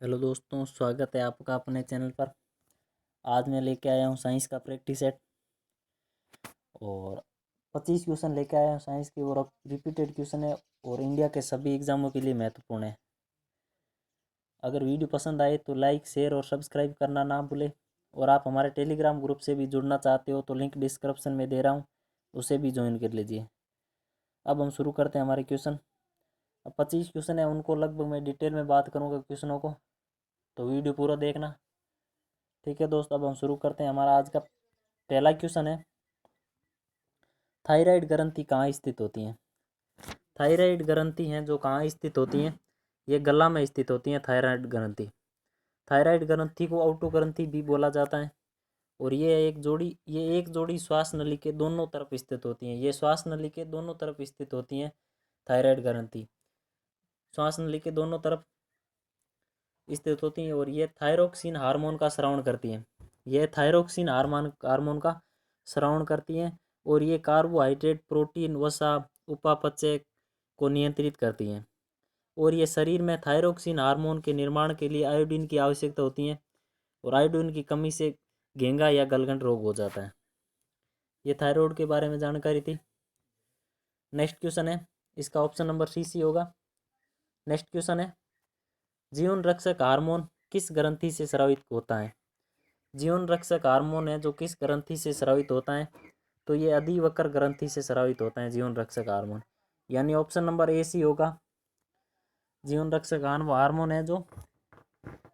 Hello दोस्तों, स्वागत है आपका अपने चैनल पर। आज मैं लेके आया हूँ साइंस का प्रैक्टिस सेट और 25 क्वेश्चन लेके आया हूँ साइंस के और रिपीटेड क्वेश्चन है और इंडिया के सभी एग्जामों के लिए महत्वपूर्ण है। अगर वीडियो पसंद आए तो लाइक, शेयर और सब्सक्राइब करना ना भूलें। और आप हमारे टेलीग्राम ग्रुप से भी जुड़ना चाहते हो तो लिंक डिस्क्रिप्शन में दे रहा हूँ, उसे भी ज्वाइन कर लीजिए। अब हम शुरू करते हैं हमारे क्वेश्चन। अब 25 क्वेश्चन है, उनको लगभग मैं डिटेल में बात करूँगा क्वेश्चनों को, तो वीडियो पूरा देखना। ठीक है दोस्त, अब हम शुरू करते हैं। हमारा आज का पहला क्वेश्चन है, थायराइड ग्रंथि कहाँ स्थित होती हैं। थायराइड ग्रंथि हैं जो कहाँ स्थित होती हैं, ये गला में स्थित होती हैं। थायराइड ग्रंथि, थायराइड ग्रंथि को ऑटो ग्रंथि भी बोला जाता है। और ये एक जोड़ी श्वास नली के दोनों तरफ स्थित होती हैं। ये श्वास नली के दोनों तरफ स्थित होती हैं थायराइड ग्रंथि, श्वास नली के दोनों तरफ स्थित होती हैं। और ये थायरोक्सिन हार्मोन का स्रावन करती हैं। ये थायरोक्सिन हार्मोन का स्रावन करती हैं और ये कार्बोहाइड्रेट, प्रोटीन, वसा, उपापचय को नियंत्रित करती हैं। और ये शरीर में थायरोक्सिन हार्मोन के निर्माण के लिए आयोडीन की आवश्यकता होती है और आयोडीन की कमी से घेंगा या गलगंड रोग हो जाता है। ये थायराइड के बारे में जानकारी थी। नेक्स्ट क्वेश्चन है, इसका ऑप्शन नंबर सी होगा। नेक्स्ट क्वेश्चन है, जीवन रक्षक हार्मोन किस ग्रंथि से स्रावित होता है। जीवन रक्षक हार्मोन है जो किस ग्रंथि से स्रावित होता है, तो ये अधिवक्र ग्रंथि से स्रावित होता है जीवन रक्षक हार्मोन, यानी ऑप्शन नंबर ए सी होगा। जीवन रक्षक हार्मोन है जो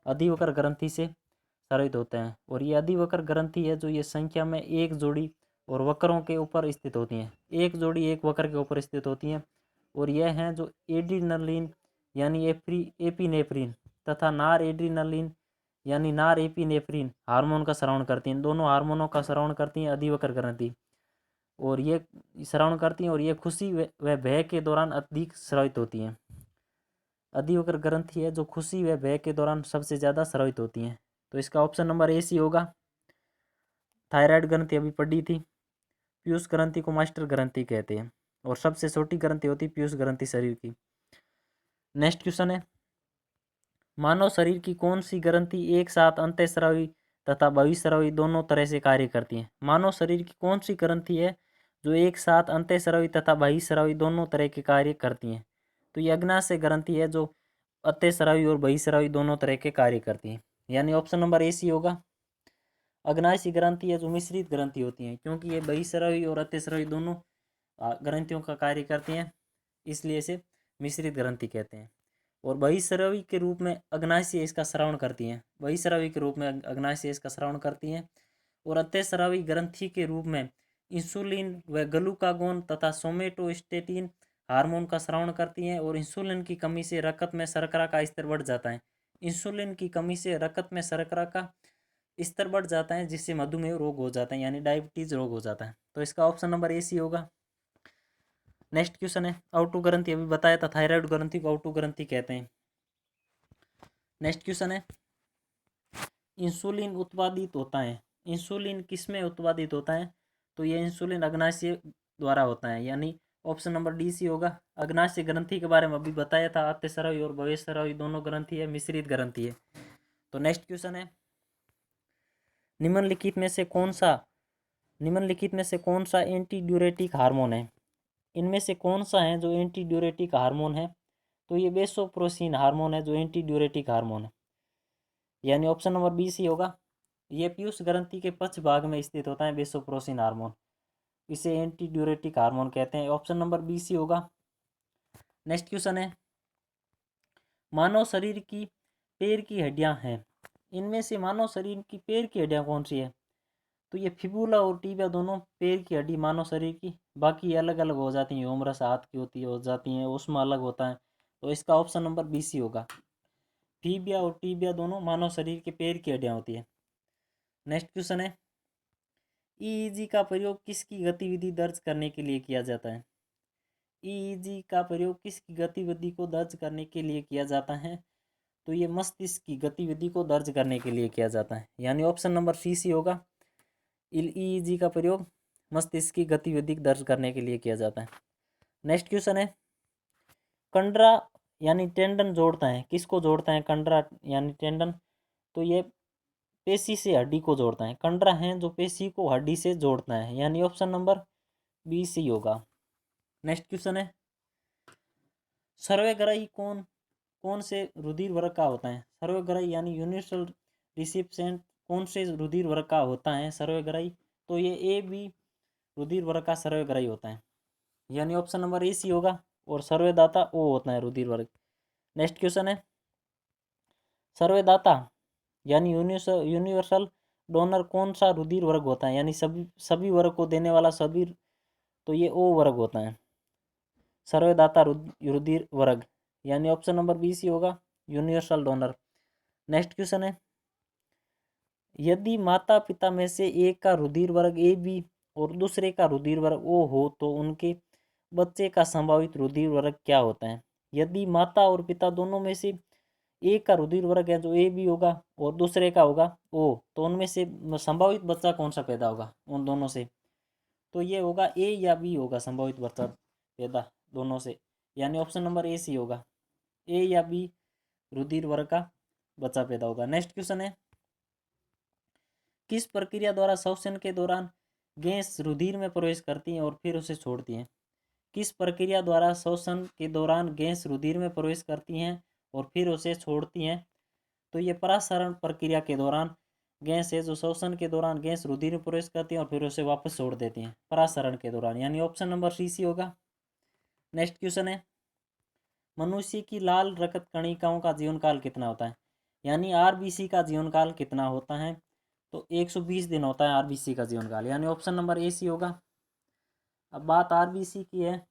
अधिवक्र ग्रंथि से स्रावित होते हैं। और ये अधिवक्र ग्रंथि है जो ये संख्या में एक जोड़ी और वक्रों के ऊपर स्थित होती हैं। एक जोड़ी एक वक्र के ऊपर स्थित होती हैं। और यह हैं जो एड्रीनलिन यानी एपिनेफ्रिन तथा नार एड्रीनलिन यानी नार एपिनेफ्रिन हार्मोन का स्रावन करती हैं। दोनों हार्मोनों का स्रावन करती हैं अधिवक्र ग्रंथि, और ये स्रावन करती हैं और ये खुशी व भय के दौरान अधिक स्रावित होती हैं। अधिवक्र ग्रंथि है जो खुशी व भय के दौरान सबसे ज़्यादा स्रावित होती हैं। तो इसका ऑप्शन नंबर ए सी होगा। थायराइड ग्रंथि अभी पढ़ी थी। पीयूष ग्रंथि को मास्टर ग्रंथि कहते हैं और सबसे छोटी ग्रंथि होती है पीयूष ग्रंथि शरीर की। नेक्स्ट क्वेश्चन है, मानव शरीर की कौन सी ग्रंथि एक साथ अंतःस्रावी तथा बहिःस्रावी दोनों तरह से कार्य करती है। मानव शरीर की कौन सी ग्रंथि है जो एक साथ अंतःस्रावी तथा बहिःस्रावी दोनों तरह के कार्य करती हैं, तो ये अग्नाशय ग्रंथि है जो अंतःस्रावी और बहिःस्रावी दोनों तरह के कार्य करती हैं, यानी ऑप्शन नंबर ए सी होगा। अग्नाशय ग्रंथि है जो मिश्रित ग्रंथि होती हैं, क्योंकि ये बहिःस्रावी और अंतःस्रावी दोनों ग्रंथियों का कार्य करती हैं, इसलिए इसे मिश्रित ग्रंथि कहते हैं। और बहिःस्रावी के रूप में अग्नाशय इसका स्रावन करती हैं। बहिःस्रावी के रूप में अग्नाशय इसका स्रावन करती हैं। और अंतःस्रावी ग्रंथि के रूप में इंसुलिन व ग्लूकागोन तथा सोमेटोस्टेटिन हार्मोन का स्रावन करती हैं। और इंसुलिन की कमी से रक्त में शर्करा का स्तर बढ़ जाता है। इंसुलिन की कमी से रक्त में शर्करा का स्तर बढ़ जाता है, जिससे मधुमेह रोग हो जाता है, यानी डायबिटीज रोग हो जाता है। तो इसका ऑप्शन नंबर ए सी होगा। नेक्स्ट क्वेश्चन है, ऑटो ग्रंथि अभी बताया था, थायराइड ग्रंथि को ऑटो ग्रंथि कहते हैं। नेक्स्ट क्वेश्चन है, इंसुलिन उत्पादित होता है। इंसुलिन किसमें उत्पादित होता है, तो ये इंसुलिन अग्नाशय द्वारा होता है, यानी ऑप्शन नंबर डी सी होगा। अग्नाशय ग्रंथि के बारे में अभी बताया था, अंतःस्रावी और बहिःस्रावी दोनों ग्रंथि है, मिश्रित ग्रंथि है। तो नेक्स्ट क्वेश्चन है, निम्नलिखित में से कौन सा एंटी ड्यूरेटिक हार्मोन है। इनमें से कौन सा है जो एंटी ड्यूरेटिक हार्मोन है, तो ये वेसोप्रेसिन हार्मोन है जो एंटी ड्यूरेटिक हार्मोन है, यानी ऑप्शन नंबर बी सी होगा। ये पीयूष ग्रंथि के पक्ष भाग में स्थित होता है वेसोप्रेसिन हार्मोन, इसे एंटी ड्यूरेटिक हार्मोन कहते हैं, ऑप्शन नंबर बी सी होगा। नेक्स्ट क्वेश्चन है, मानव शरीर की पैर की हड्डियां हैं। इनमें से मानव शरीर की पैर की हड्डियां कौन सी है, तो ये फिबुला और टीबिया दोनों पैर की हड्डी मानव शरीर की, बाकी अलग अलग हो जाती हैं। ह्यूमरस हाथ की होती है, हो जाती हैं, उसमें अलग होता है। तो इसका ऑप्शन नंबर बी सी होगा। फिबिया और टीबिया दोनों मानव शरीर के पैर की हड्डियां होती है। नेक्स्ट क्वेश्चन है, ईईजी का प्रयोग किसकी गतिविधि दर्ज करने के लिए किया जाता है। ईईजी का प्रयोग किसकी गतिविधि को दर्ज करने के लिए किया जाता है, तो ये मस्तिष्क की गतिविधि को दर्ज करने के लिए किया जाता है, यानी ऑप्शन नंबर सी सी होगा। ईईजी का प्रयोग मस्तिष्क की गतिविधि दर्ज करने के लिए किया जाता है। नेक्स्ट क्वेश्चन है, कंडरा यानी टेंडन जोड़ता है, किसको जोड़ता है, कंडरा यानी टेंडन, तो ये पेशी से हड्डी को जोड़ता है, कंडरा है जो पेशी को हड्डी से जोड़ता है, यानी ऑप्शन नंबर बी सी होगा। नेक्स्ट क्वेश्चन है, सर्वग्राही कौन कौन से रुधिर वर्ग का होता है, सर्वग्राही यानी यूनिवर्सल रिसिपिएंट कौन से रुधिर वर्ग का होता है सर्वग्राही, तो ये ए बी रुधिर वर्ग का सर्वग्राही होता है, यानी ऑप्शन नंबर ए सी होगा, और सर्वदाता ओ होता है रुधिर वर्ग। नेक्स्ट क्वेश्चन है, सर्वदाता यानी यूनिवर्सल डोनर कौन सा रुधिर वर्ग होता है, यानी सभी वर्ग को देने वाला सभी, तो ये ओ वर्ग होता है, सर्वदाता रुधिर वर्ग, यानी ऑप्शन नंबर बी सी होगा, यूनिवर्सल डोनर। नेक्स्ट क्वेश्चन है, यदि माता पिता में से एक का रुधिर वर्ग ए बी और दूसरे का रुधिर वर्ग ओ हो तो उनके बच्चे का संभावित रुधिर वर्ग क्या होता है, यदि माता और पिता दोनों में से एक का रुधिर वर्ग है जो ए बी होगा और दूसरे का होगा ओ, तो उनमें से संभावित बच्चा कौन सा पैदा होगा उन दोनों से, तो ये होगा ए या बी होगा संभावित बच्चा पैदा दोनों से, यानी ऑप्शन नंबर ए सी होगा, ए या बी रुधिर वर्ग का बच्चा पैदा होगा। नेक्स्ट क्वेश्चन है, किस प्रक्रिया द्वारा श्वसन के दौरान गैस रुधिर में प्रवेश करती है और फिर उसे छोड़ती है, किस प्रक्रिया द्वारा श्वसन के दौरान गैस रुधिर में प्रवेश करती हैं और फिर उसे छोड़ती हैं, तो ये परासरण प्रक्रिया के दौरान गैस है जो श्वसन के दौरान गैस रुधिर में प्रवेश करती है और फिर उसे वापस छोड़ देती हैं परासरण के दौरान, यानी ऑप्शन नंबर सी सी होगा। नेक्स्ट क्वेश्चन है, मनुष्य की लाल रक्त कणिकाओं का जीवन काल कितना होता है, यानी आरबीसी का जीवन काल कितना होता है, तो 120 दिन होता है आरबीसी का जीवन काल, यानी ऑप्शन नंबर ए सी होगा। अब बात आरबीसी की है,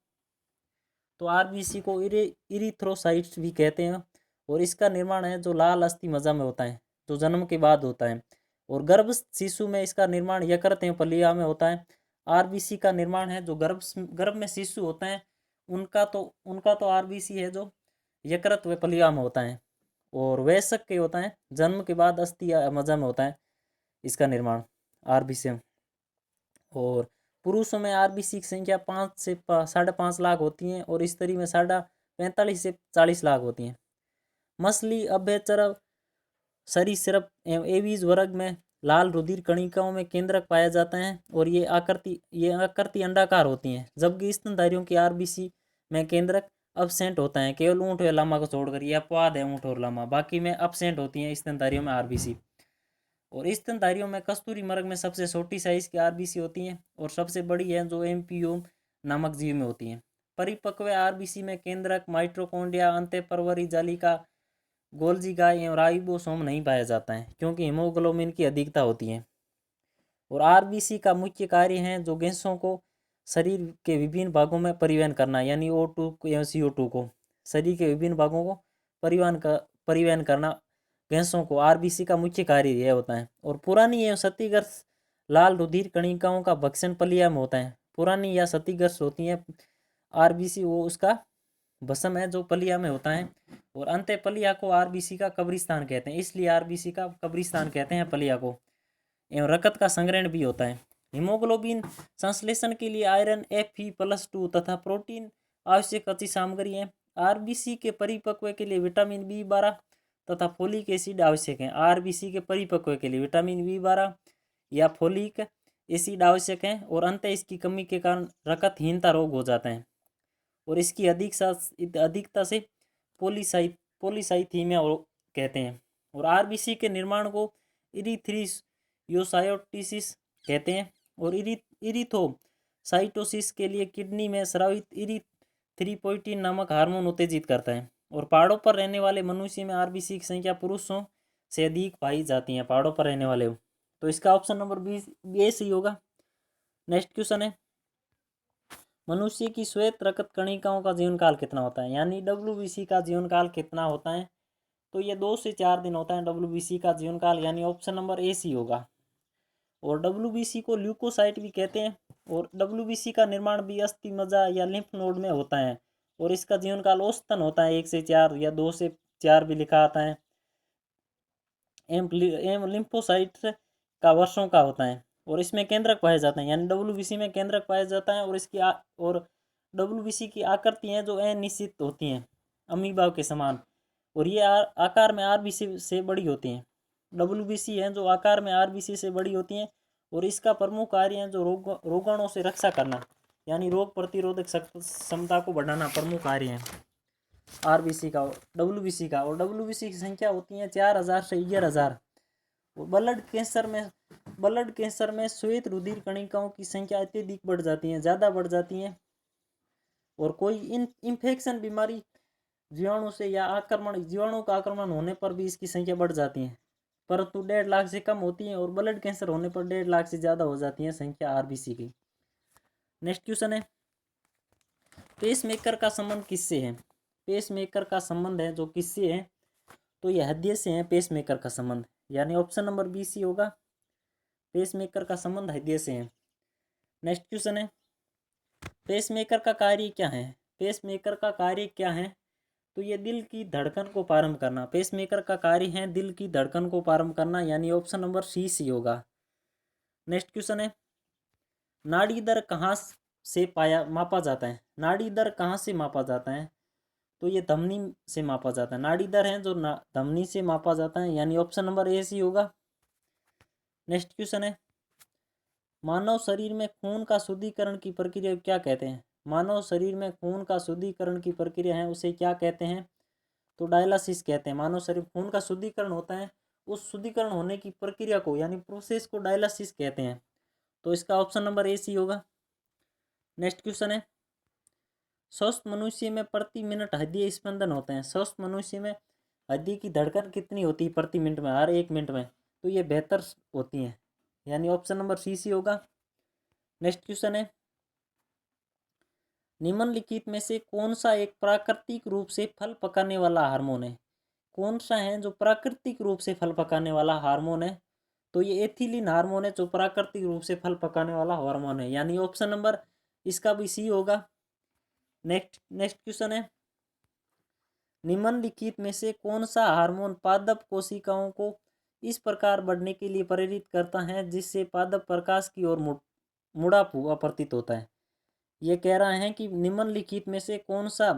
तो आरबीसी को इरिथ्रोसाइट्स भी कहते हैं और इसका निर्माण है जो लाल अस्थि मज्जा में होता है जो जन्म के बाद होता है, और गर्भ शिशु में इसका निर्माण यकृत एवं पलिया में होता है। आरबीसी का निर्माण है जो गर्भ में शिशु होते हैं उनका तो आरबीसी है जो यकृत व पलिया में होता है, और वयस्क के होता है जन्म के बाद अस्थि मज्जा में होता है इसका निर्माण आरबीसी। और पुरुषों में आरबीसी की संख्या 5 से 5.5 लाख होती हैं और स्त्री में 45 से 40 लाख होती हैं। मछली, अभयचर, सरीसृप एवं एवीज वर्ग में लाल रुधिर कणिकाओं में केंद्रक पाया जाता है और ये आकृति अंडाकार होती हैं, जबकि स्तनधारियों की आरबीसी में केंद्रक अब्सेंट होता है, केवल ऊँट और लामा को छोड़कर, यह अपवाद है ऊँट और लामा, बाकी में अब्सेंट होती हैं स्तनधारियों में आरबीसी। और स्तनधारियों में कस्तूरी मृग में सबसे छोटी साइज की आरबीसी होती है और सबसे बड़ी है जो एम्पियो नामक जीव में होती है। परिपक्व आरबीसी में केंद्रक, माइटोकॉन्ड्रिया, अंतःपरवर्ती जालिका, गोल्जी गाय एवं राइबोसोम नहीं पाया जाता है क्योंकि हीमोग्लोबिन की अधिकता होती है। और आरबीसी का मुख्य कार्य है जो गैसों को शरीर के विभिन्न भागों में परिवहन करना, यानी O2 एवं CO2 को शरीर के विभिन्न भागों को परिवहन करना गैसों को आरबीसी का मुख्य कार्य यह होता है। और पुरानी एवं क्षतिग्रस्त लाल रुधिर कणिकाओं का भक्षण पलिया में होता है, पुरानी या क्षतिग्रस्त होती है आरबीसी, वो उसका भस्म है जो पलिया में होता है, और अंत्य पलिया को आरबीसी का कब्रिस्तान कहते हैं, इसलिए आरबीसी का कब्रिस्तान कहते हैं पलिया को। एवं रक्त का संग्रहण भी होता है। हीमोग्लोबिन संश्लेषण के लिए आयरन Fe+2 तथा प्रोटीन आवश्यक कच्ची सामग्री है। आरबीसी के परिपक्व के लिए विटामिन B12 तथा फोलिक एसिड आवश्यक है। आरबीसी के परिपक्व के लिए विटामिन B12 या फोलिक एसिड आवश्यक है और अंत इसकी कमी के कारण रक्तहीनता रोग हो जाता है और इसकी अधिकता से पॉलीसाइथीमिया कहते हैं। और आरबीसी के निर्माण को इरिथ्रोसाइटोसिस कहते हैं और इरिथ्रोसाइटोसिस के लिए किडनी में स्रावित इरिथ्रोपोइटिन नामक हार्मोन उत्तेजित करता है। और पहाड़ों पर रहने वाले मनुष्य में आरबीसी की संख्या पुरुषों से अधिक पाई जाती है, पहाड़ों पर रहने वाले, तो इसका ऑप्शन नंबर बी सही होगा। नेक्स्ट क्वेश्चन है, मनुष्य की श्वेत रक्त कणिकाओं का जीवन काल कितना होता है, यानी डब्ल्यूबीसी का जीवन काल कितना होता है, तो ये 2 से 4 दिन होता है डब्ल्यूबीसी का जीवन काल, यानी ऑप्शन नंबर ए सी होगा। और डब्ल्यूबीसी को ल्यूकोसाइट भी कहते हैं और डब्ल्यूबीसी का निर्माण भी अस्थि मज्जा या लिम्फ नोड में होता है और इसका जीवन काल औसतन होता है 1 से 4 या 2 से 4 भी लिखा आता है। एम लिम्फोसाइट का वर्षों का होता है और इसमें केंद्रक पाए जाते हैं, यानी डब्ल्यूबीसी में केंद्रक पाया जाता है और और डब्ल्यूबीसी की आकृति हैं जो अनिश्चित होती हैं, अमीबा के समान, और ये आकार में आरबीसी से बड़ी होती हैं। डब्ल्यूबीसी हैं जो आकार में आरबीसी से बड़ी होती हैं, और इसका प्रमुख कार्य है जो रोगाणुओं से रक्षा करना, यानी रोग प्रतिरोधक क्षमता को बढ़ाना प्रमुख कार्य है आरबीसी का, डब्ल्यूबीसी का। और डब्ल्यूबीसी की संख्या होती है 4000 से 11000। और ब्लड कैंसर में श्वेत रुधिर कणिकाओं की संख्या अत्यधिक बढ़ जाती है, ज़्यादा बढ़ जाती हैं। और कोई इन्फेक्शन बीमारी जीवाणु से या जीवाणु का आक्रमण होने पर भी इसकी संख्या बढ़ जाती है, परंतु 1.5 लाख से कम होती है। और ब्लड कैंसर होने पर 1.5 लाख से ज़्यादा हो जाती है संख्या आरबीसी की। नेक्स्ट क्वेश्चन है, पेसमेकर का संबंध किससे है? पेसमेकर का संबंध है जो किससे है, तो यह हृदय से है पेसमेकर का संबंध, यानी ऑप्शन नंबर बी सी होगा। पेसमेकर का संबंध हृदय से है। नेक्स्ट क्वेश्चन है, पेसमेकर का कार्य क्या है? पेसमेकर का कार्य क्या है, तो ये दिल की धड़कन को प्रारंभ करना। पेसमेकर का कार्य है दिल की धड़कन को प्रारंभ करना, यानी ऑप्शन नंबर सी होगा। नेक्स्ट क्वेश्चन है, नाड़ी दर कहाँ से मापा जाता है? नाड़ी दर कहाँ से मापा जाता है, तो ये धमनी से मापा जाता है। नाड़ी दर है जो धमनी से मापा जाता है, यानी ऑप्शन नंबर ए सी होगा। नेक्स्ट क्वेश्चन है, मानव शरीर में खून का शुद्धिकरण की प्रक्रिया क्या कहते हैं? मानव शरीर में खून का शुद्धिकरण की प्रक्रिया है उसे क्या कहते हैं, तो डायलिसिस कहते हैं। मानव शरीर खून का शुद्धिकरण होता है, उस शुद्धिकरण होने की प्रक्रिया को यानी प्रोसेस को डायलिसिस कहते हैं, तो इसका ऑप्शन नंबर ए सी होगा। नेक्स्ट क्वेश्चन है, स्वस्थ मनुष्य में प्रति मिनट हृदय स्पंदन होते हैं। स्वस्थ मनुष्य में हृदय की धड़कन कितनी होती है प्रति मिनट में, हर 1 मिनट में, तो ये 72 होती है, यानी ऑप्शन नंबर सी होगा। नेक्स्ट क्वेश्चन है, निम्नलिखित में से कौन सा एक प्राकृतिक रूप से फल पकाने वाला हार्मोन है? कौन सा है जो प्राकृतिक रूप से फल पकाने वाला हार्मोन है, तो ये एथिलीन हार्मोन है जो प्राकृतिक रूप से फल पकाने वाला हार्मोन है, यानी ऑप्शन नंबर इसका भी सी होगा। नेक्स्ट क्वेश्चन है, निम्नलिखित में से कौन सा हार्मोन पादप कोशिकाओं को इस प्रकार बढ़ने के लिए प्रेरित करता है जिससे पादप प्रकाश की ओर मुड़ा हुआ प्रतीत होता है? ये कह रहा है कि निम्नलिखित में से कौन सा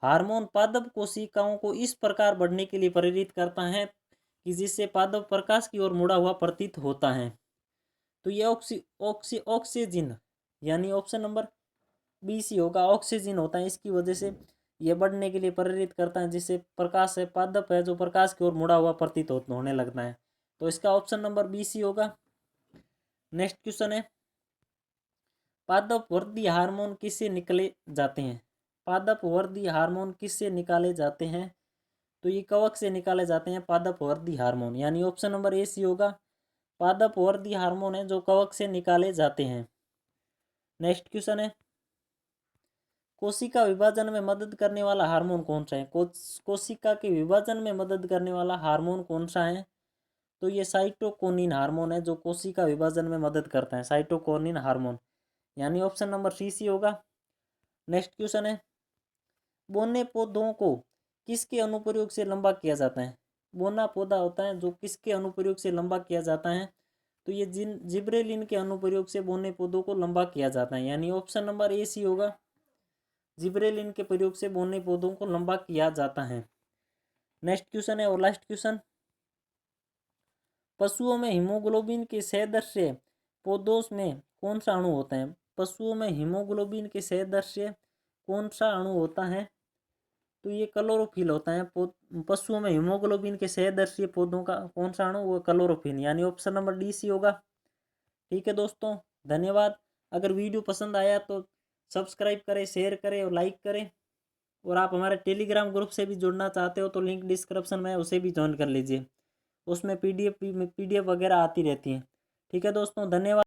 हार्मोन पादप कोशिकाओं को इस प्रकार बढ़ने के लिए प्रेरित करता है कि जिससे पादप प्रकाश की ओर मुड़ा हुआ प्रतीत होता है, तो ये ऑक्सीजन, यानी ऑप्शन नंबर बी सी होगा। ऑक्सीजन होता है, इसकी वजह से यह बढ़ने के लिए प्रेरित करता है जिससे प्रकाश है पादप है जो प्रकाश की ओर मुड़ा हुआ प्रतीत होने लगता है, तो इसका ऑप्शन नंबर बी सी होगा। नेक्स्ट क्वेश्चन है, पादप वर्धी हार्मोन किससे निकले जाते हैं? पादप वर्धी हार्मोन किससे निकाले जाते हैं, तो ये कवक से निकाले जाते हैं पादप वर्धी हार्मोन, यानी ऑप्शन नंबर ए सी होगा। पादप वर्धी हार्मोन है जो कवक से निकाले जाते हैं। नेक्स्ट क्वेश्चन है, कोशिका विभाजन में मदद करने वाला हार्मोन कौन सा है? कोशिका के विभाजन में मदद करने वाला हार्मोन कौन सा है, तो ये साइटोकिनिन हार्मोन है जो कोशिका विभाजन में मदद करता है, साइटोकिनिन हार्मोन, यानी ऑप्शन नंबर सी होगा। नेक्स्ट क्वेश्चन है, बोने पौधों को किसके अनुप्रयोग से लंबा किया जाता है? बोना पौधा होता है जो किसके अनुप्रयोग से लंबा किया जाता है, तो ये जिब्रेलिन के अनुप्रयोग से बोने पौधों को लंबा किया जाता है, यानी ऑप्शन नंबर ए सी होगा। जिब्रेलिन के प्रयोग से बोने पौधों को लंबा किया जाता है। नेक्स्ट क्वेश्चन है और लास्ट क्वेश्चन, पशुओं में हीमोग्लोबिन के सदृश्य पौधों में कौन सा अणु होता है? पशुओं में हीमोग्लोबिन के सदृश्य कौन सा अणु होता है, तो ये क्लोरोफिल होता है। पशुओं में हीमोग्लोबिन के सदृश्य पौधों का कौन सा अणु, वो क्लोरोफिल, यानी ऑप्शन नंबर डी सी होगा। ठीक है दोस्तों, धन्यवाद। अगर वीडियो पसंद आया तो सब्सक्राइब करें, शेयर करें और लाइक करें, और आप हमारे टेलीग्राम ग्रुप से भी जुड़ना चाहते हो तो लिंक डिस्क्रिप्शन में, उसे भी ज्वाइन कर लीजिए, उसमें पीडीएफ वगैरह आती रहती हैं। ठीक है दोस्तों, धन्यवाद।